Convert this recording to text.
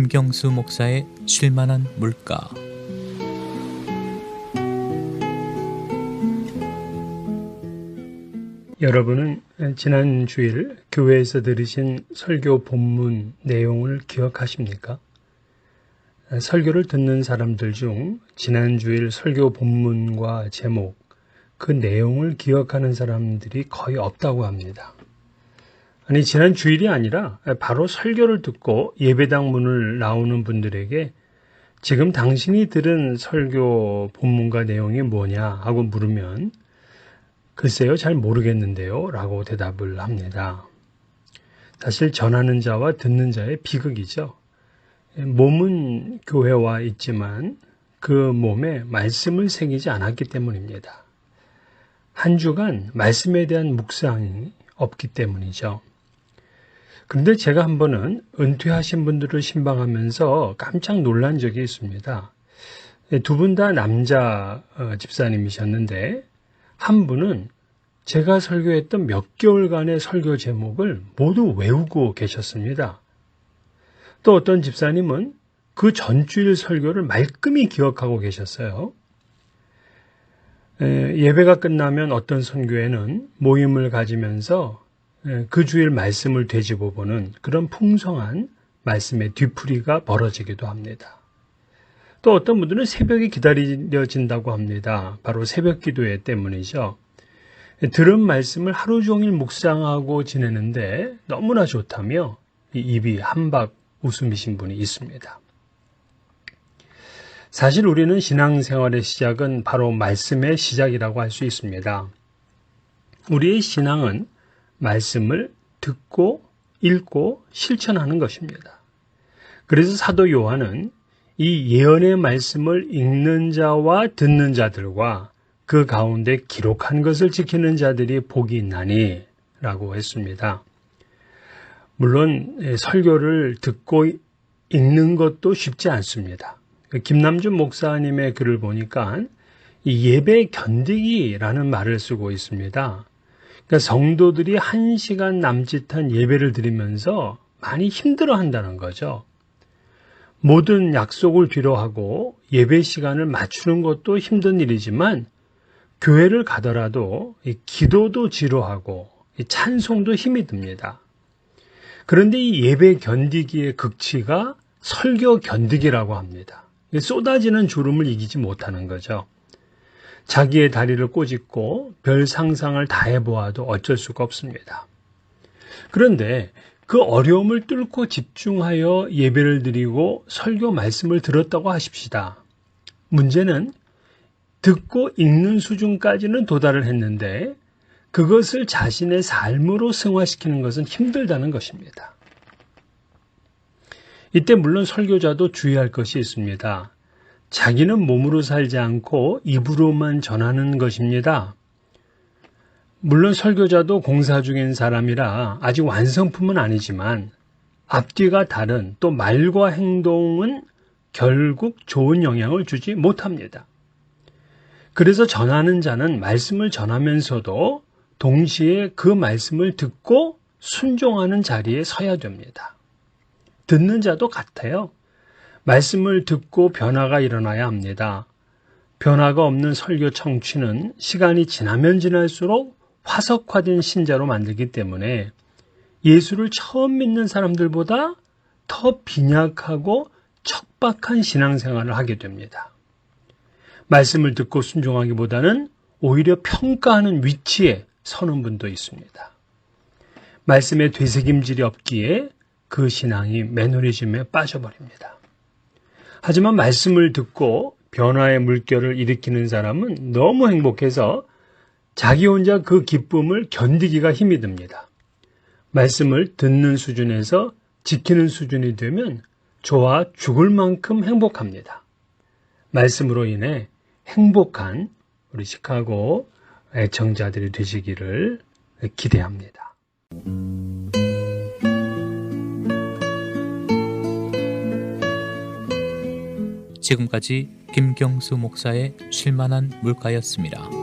김경수 목사의 쉴만한 물가. 여러분은 지난 주일 교회에서 들으신 설교 본문 내용을 기억하십니까? 설교를 듣는 사람들 중 지난 주일 설교 본문과 제목, 그 내용을 기억하는 사람들이 거의 없다고 합니다. 아니, 지난 주일이 아니라 바로 설교를 듣고 예배당 문을 나오는 분들에게 지금 당신이 들은 설교 본문과 내용이 뭐냐 하고 물으면 글쎄요, 잘 모르겠는데요 라고 대답을 합니다. 사실 전하는 자와 듣는 자의 비극이죠. 몸은 교회와 있지만 그 몸에 말씀을 새기지 않았기 때문입니다. 한 주간 말씀에 대한 묵상이 없기 때문이죠. 그런데 제가 한 번은 은퇴하신 분들을 신방하면서 깜짝 놀란 적이 있습니다. 두 분 다 남자 집사님이셨는데 한 분은 제가 설교했던 몇 개월간의 설교 제목을 모두 외우고 계셨습니다. 또 어떤 집사님은 그 전주일 설교를 말끔히 기억하고 계셨어요. 예배가 끝나면 어떤 선교회는 모임을 가지면서 그 주일 말씀을 되짚어보는 그런 풍성한 말씀의 뒤풀이가 벌어지기도 합니다. 또 어떤 분들은 새벽이 기다려진다고 합니다. 바로 새벽 기도회 때문이죠. 들은 말씀을 하루 종일 묵상하고 지내는데 너무나 좋다며 입이 한박 웃음이신 분이 있습니다. 사실 우리는 신앙생활의 시작은 바로 말씀의 시작이라고 할 수 있습니다. 우리의 신앙은 말씀을 듣고 읽고 실천하는 것입니다. 그래서 사도 요한은 이 예언의 말씀을 읽는 자와 듣는 자들과 그 가운데 기록한 것을 지키는 자들이 복이 있나니 라고 했습니다. 물론 설교를 듣고 읽는 것도 쉽지 않습니다. 김남준 목사님의 글을 보니까 이 예배 견디기라는 말을 쓰고 있습니다. 그러니까 성도들이 1시간 남짓한 예배를 드리면서 많이 힘들어한다는 거죠. 모든 약속을 뒤로하고 예배 시간을 맞추는 것도 힘든 일이지만 교회를 가더라도 기도도 지루하고 찬송도 힘이 듭니다. 그런데 이 예배 견디기의 극치가 설교 견디기라고 합니다. 쏟아지는 주름을 이기지 못하는 거죠. 자기의 다리를 꼬집고 별 상상을 다 해보아도 어쩔 수가 없습니다. 그런데 그 어려움을 뚫고 집중하여 예배를 드리고 설교 말씀을 들었다고 하십시다. 문제는 듣고 읽는 수준까지는 도달을 했는데 그것을 자신의 삶으로 승화시키는 것은 힘들다는 것입니다. 이때 물론 설교자도 주의할 것이 있습니다. 자기는 몸으로 살지 않고 입으로만 전하는 것입니다. 물론 설교자도 공사 중인 사람이라 아직 완성품은 아니지만 앞뒤가 다른 또 말과 행동은 결국 좋은 영향을 주지 못합니다. 그래서 전하는 자는 말씀을 전하면서도 동시에 그 말씀을 듣고 순종하는 자리에 서야 됩니다. 듣는 자도 같아요. 말씀을 듣고 변화가 일어나야 합니다. 변화가 없는 설교 청취는 시간이 지나면 지날수록 화석화된 신자로 만들기 때문에 예수를 처음 믿는 사람들보다 더 빈약하고 척박한 신앙생활을 하게 됩니다. 말씀을 듣고 순종하기보다는 오히려 평가하는 위치에 서는 분도 있습니다. 말씀에 되새김질이 없기에 그 신앙이 매너리즘에 빠져버립니다. 하지만 말씀을 듣고 변화의 물결을 일으키는 사람은 너무 행복해서 자기 혼자 그 기쁨을 견디기가 힘이 듭니다. 말씀을 듣는 수준에서 지키는 수준이 되면 좋아 죽을 만큼 행복합니다. 말씀으로 인해 행복한 우리 시카고 애청자들이 되시기를 기대합니다. 지금까지 김경수 목사의 쉴만한 물가였습니다.